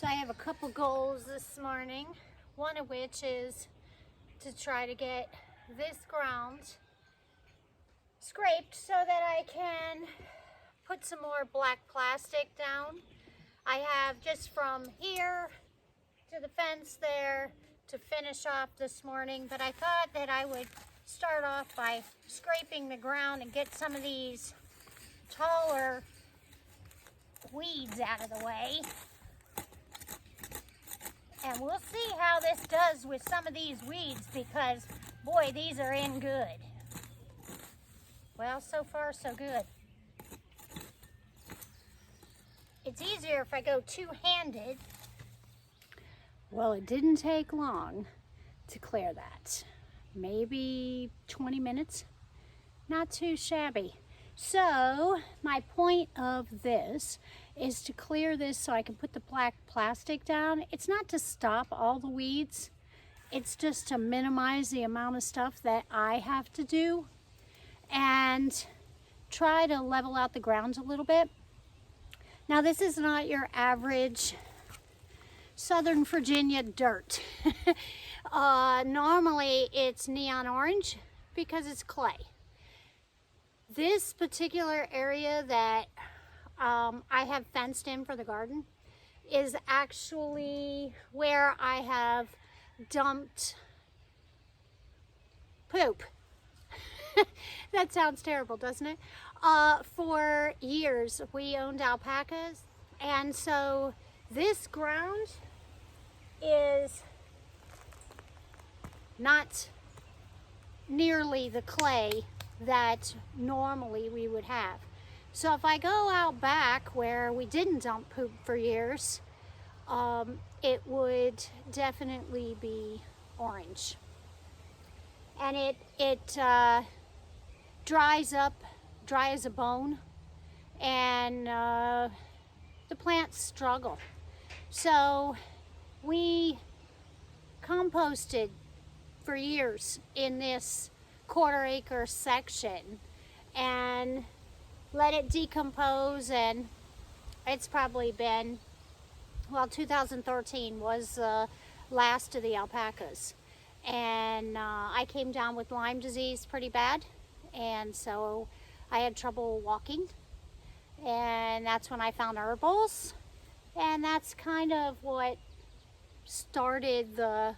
So I have a couple goals this morning, one of which is to try to get this ground scraped so that I can put some more black plastic down. I have just from here to the fence there to finish off this morning, but I thought that I would start off by scraping the ground and get some of these taller weeds out of the way. And we'll see how this does with some of these weeds, because boy, these are in good. Well, so far so good. It's easier if I go two-handed. Well, it didn't take long to clear that. Maybe 20 minutes. Not too shabby. So my point of this is to clear this so I can put the black plastic down. It's not to stop all the weeds. It's just to minimize the amount of stuff that I have to do and try to level out the grounds a little bit. Now, this is not your average Southern Virginia dirt. Normally it's neon orange because it's clay. This particular area that I have fenced in for the garden is actually where I have dumped poop. That sounds terrible, doesn't it? For years we owned alpacas, and so this ground is not nearly the clay that normally we would have. So if I go out back where we didn't dump poop for years, it would definitely be orange. And it dries up, dry as a bone, and the plants struggle. So we composted for years in this quarter-acre section and let it decompose, and it's probably been, well, 2013 was the last of the alpacas, and I came down with Lyme disease pretty bad, and so I had trouble walking, and that's when I found herbals, and that's kind of what started the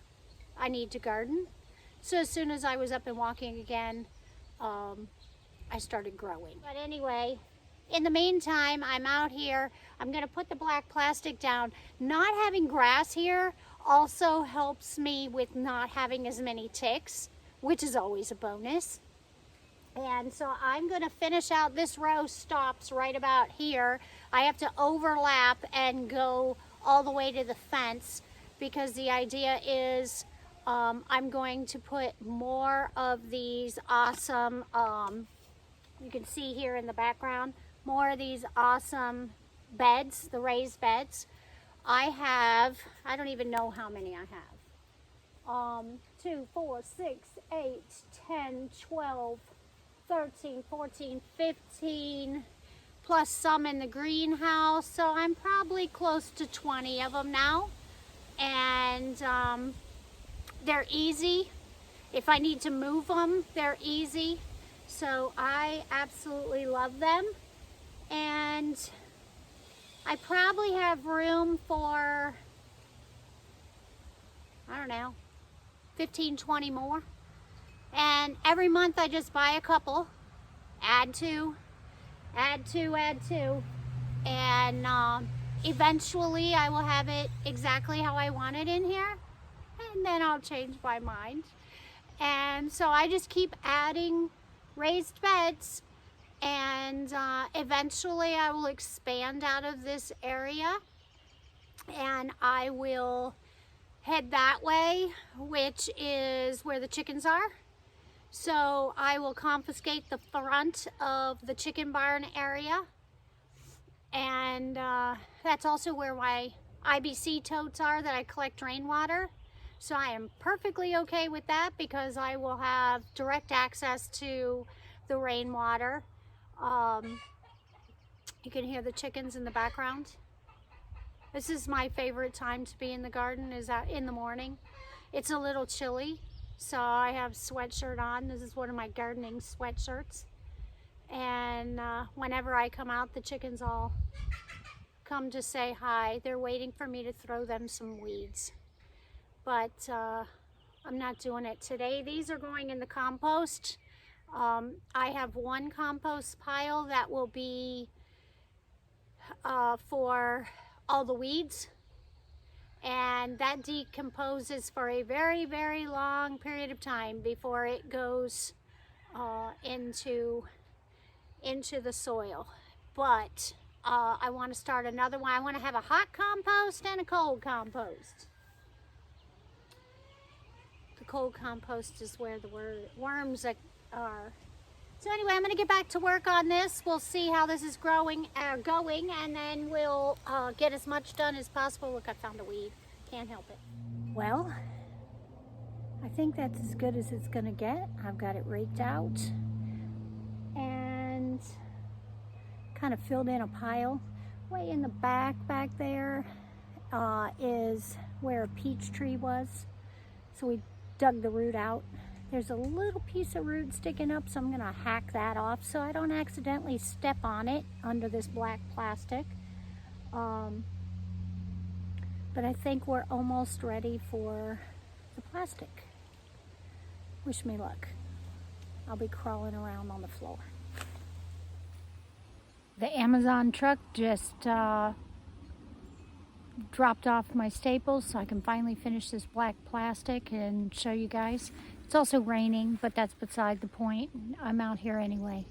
I need to garden. So as soon as I was up and walking again, I started growing. But anyway, in the meantime, I'm out here. I'm gonna put the black plastic down. Not having grass here also helps me with not having as many ticks, which is always a bonus. And so I'm gonna finish out, this row stops right about here. I have to overlap and go all the way to the fence, because the idea is I'm going to put more of these awesome, you can see here in the background, more of these awesome beds, the raised beds. I don't even know how many I have. 2, 4, 6, 8, 10, 12, 13, 14, 15, plus some in the greenhouse. So I'm probably close to 20 of them now. And they're easy. If I need to move them, they're easy. So I absolutely love them. And I probably have room for, I don't know, 15, 20 more. And every month I just buy a couple, add two, add two, add two. And eventually I will have it exactly how I want it in here, and then I'll change my mind. And so I just keep adding raised beds, and eventually I will expand out of this area, and I will head that way, which is where the chickens are. So I will confiscate the front of the chicken barn area, and that's also where my IBC totes are that I collect rainwater. So I am perfectly okay with that, because I will have direct access to the rainwater. You can hear the chickens in the background. This is my favorite time to be in the garden, is out in the morning. It's a little chilly, so I have a sweatshirt on. This is one of my gardening sweatshirts. And whenever I come out, the chickens all come to say hi. They're waiting for me to throw them some weeds. But I'm not doing it today. These are going in the compost. I have one compost pile that will be for all the weeds, and that decomposes for a very, very long period of time before it goes into the soil. But I want to start another one. I want to have a hot compost and a cold compost. The cold compost is where the worms are. So anyway, I'm going to get back to work on this. We'll see how this is going, and then we'll get as much done as possible. Look, I found a weed. Can't help it. Well, I think that's as good as it's going to get. I've got it raked out and kind of filled in a pile. Way in the back there is where a peach tree was. So we dug the root out. There's a little piece of root sticking up, so I'm going to hack that off so I don't accidentally step on it under this black plastic. But I think we're almost ready for the plastic. Wish me luck. I'll be crawling around on the floor. The Amazon truck just dropped off my staples so I can finally finish this black plastic and show you guys. It's also raining, but that's beside the point. I'm out here anyway.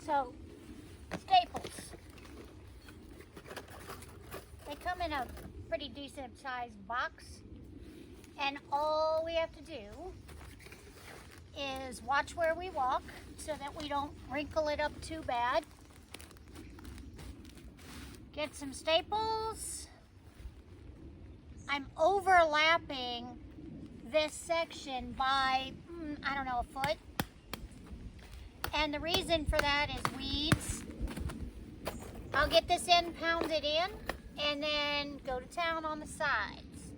So, staples. They come in a pretty decent sized box, and all we have to do is watch where we walk so that we don't wrinkle it up too bad. Get some staples. I'm overlapping this section by, I don't know, a foot. And the reason for that is weeds. I'll get this end pounded in and then go to town on the sides.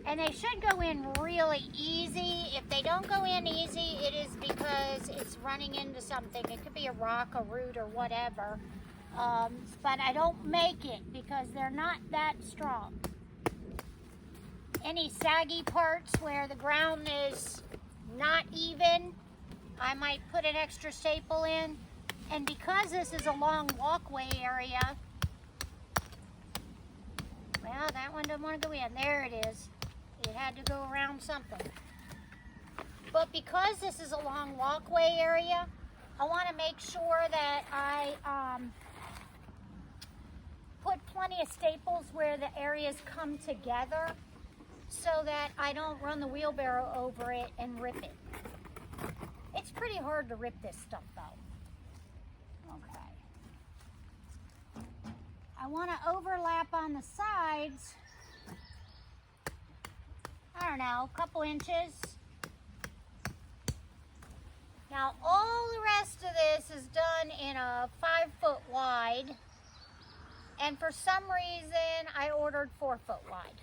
And they should go in really easy. If they don't go in easy, it is because it's running into something. It could be a rock, a root, or whatever. But I don't make it because they're not that strong. Any saggy parts where the ground is not even, I might put an extra staple in. And because this is a long walkway area, well, that one doesn't want to go in. There it is. It had to go around something. But because this is a long walkway area, I want to make sure that I put plenty of staples where the areas come together so that I don't run the wheelbarrow over it and rip it. It's pretty hard to rip this stuff though. Okay. I want to overlap on the sides, I don't know, a couple inches. Now all the rest of this is done in a 5-foot wide, and for some reason I ordered 4-foot wide.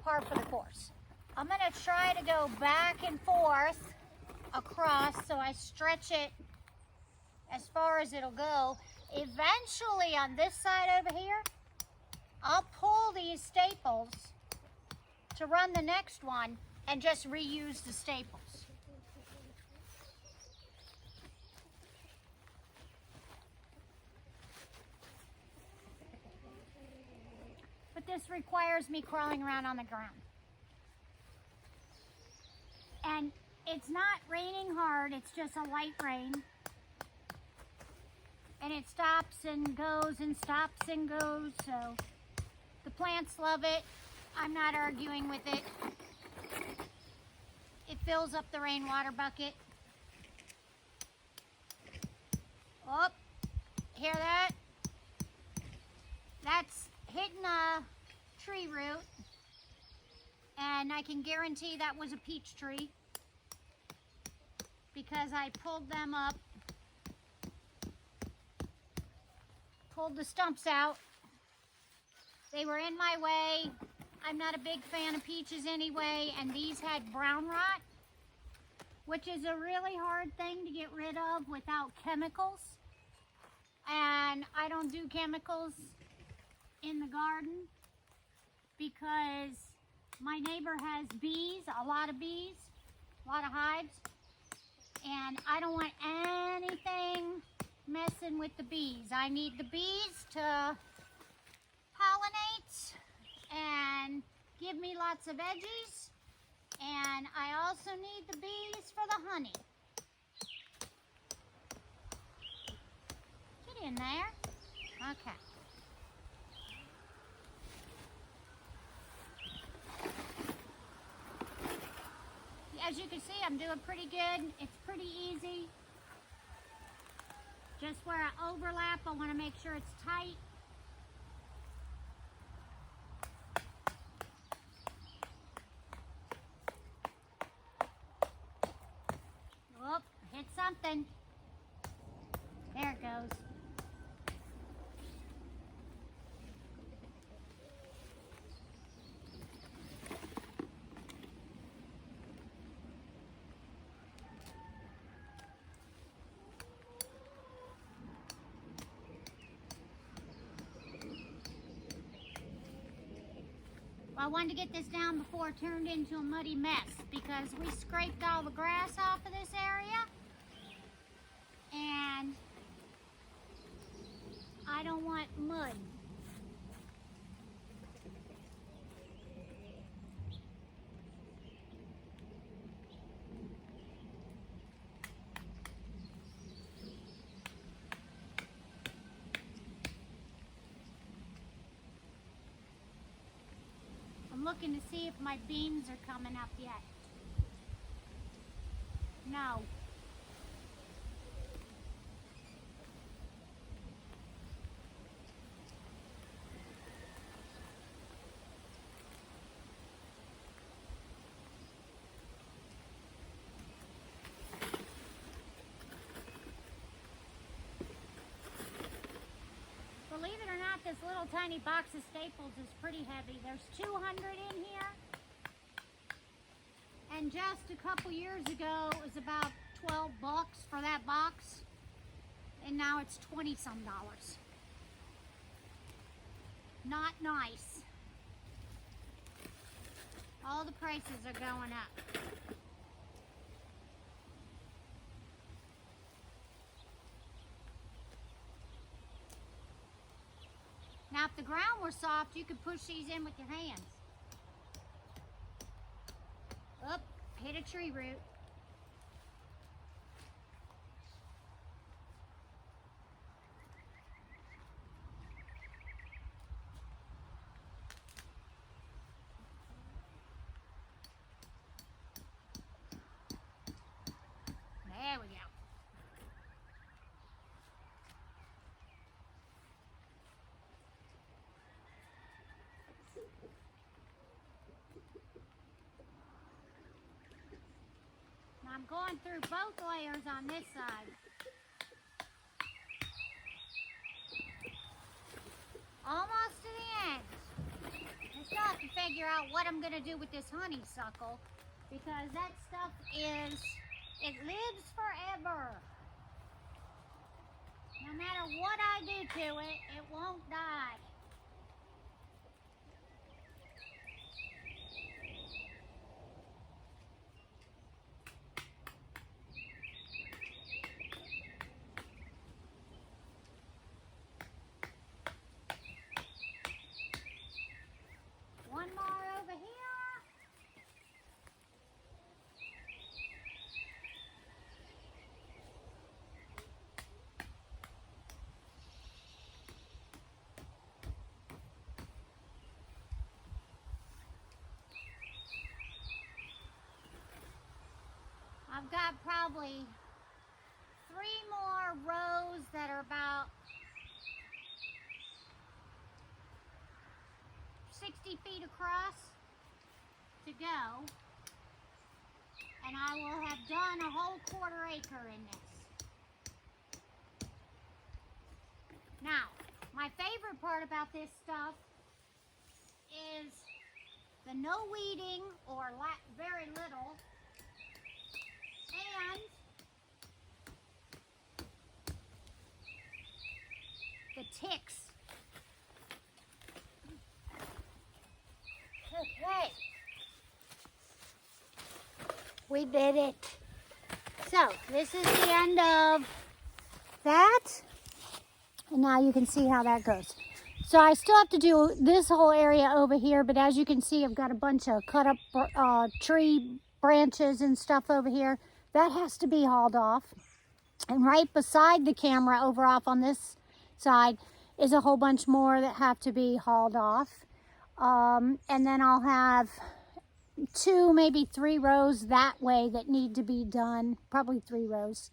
Par for the course. I'm going to try to go back and forth across so I stretch it as far as it'll go. Eventually on this side over here, I'll pull these staples to run the next one and just reuse the staples. But this requires me crawling around on the ground. And it's not raining hard, it's just a light rain. And it stops and goes and stops and goes, so the plants love it. I'm not arguing with it. It fills up the rainwater bucket. Oh, hear that? That's hitting a tree root. And I can guarantee that was a peach tree because I pulled them up, pulled the stumps out. They were in my way. I'm not a big fan of peaches anyway, and these had brown rot, which is a really hard thing to get rid of without chemicals. And I don't do chemicals in the garden because my neighbor has bees, a lot of hives, and I don't want anything messing with the bees. I need the bees to pollinate and give me lots of veggies, and I also need the bees for the honey. Get in there. Okay. As you can see, I'm doing pretty good. It's pretty easy. Just where I overlap, I want to make sure it's tight. Oh, hit something. There it goes. Well, I wanted to get this down before it turned into a muddy mess because we scraped all the grass off of this area, and I don't want mud. I'm looking to see if my beans are coming up yet. No. Believe it or not, this little tiny box of Staples is pretty heavy. There's 200 in here. And just a couple years ago, it was about 12 bucks for that box. And now it's 20-some dollars. Not nice. All the prices are going up. Now, if the ground were soft, you could push these in with your hands. Oop, hit a tree root. There we go. Now I'm going through both layers on this side. Almost to the end. I still have to figure out what I'm going to do with this honeysuckle because that stuff it lives forever. No matter what I do to it, it won't die. One more over here. I've got probably 3 more rows that are about 60 feet across. to go, and I will have done a whole 1/4 acre in this. Now, my favorite part about this stuff is the no weeding or very little, and the ticks. Okay, we did it. So this is the end of that, and now you can see how that goes. So I still have to do this whole area over here, but as you can see, I've got a bunch of cut up tree branches and stuff over here. That has to be hauled off. And right beside the camera over off on this side is a whole bunch more that have to be hauled off. And then I'll have 2, maybe 3 rows that way that need to be done, probably 3 rows.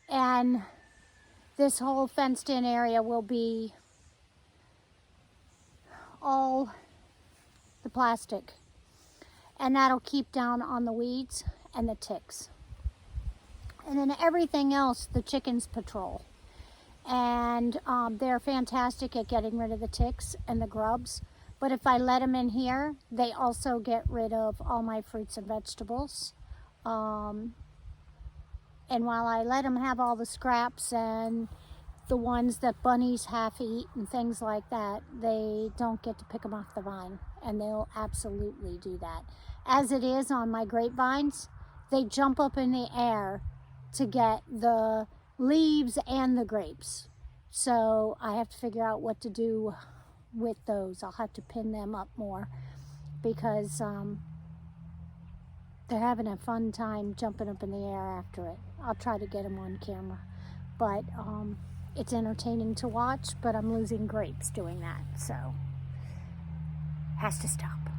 And this whole fenced in area will be all the plastic, and that'll keep down on the weeds and the ticks. And then everything else, the chickens patrol. And they're fantastic at getting rid of the ticks and the grubs. But if I let them in here, they also get rid of all my fruits and vegetables. And while I let them have all the scraps and the ones that bunnies half eat and things like that, they don't get to pick them off the vine. And they'll absolutely do that. As it is on my grapevines, they jump up in the air to get the leaves and the grapes. So I have to figure out what to do with those. I'll have to pin them up more because they're having a fun time jumping up in the air after it. I'll try to get them on camera, but it's entertaining to watch, but I'm losing grapes doing that, so has to stop.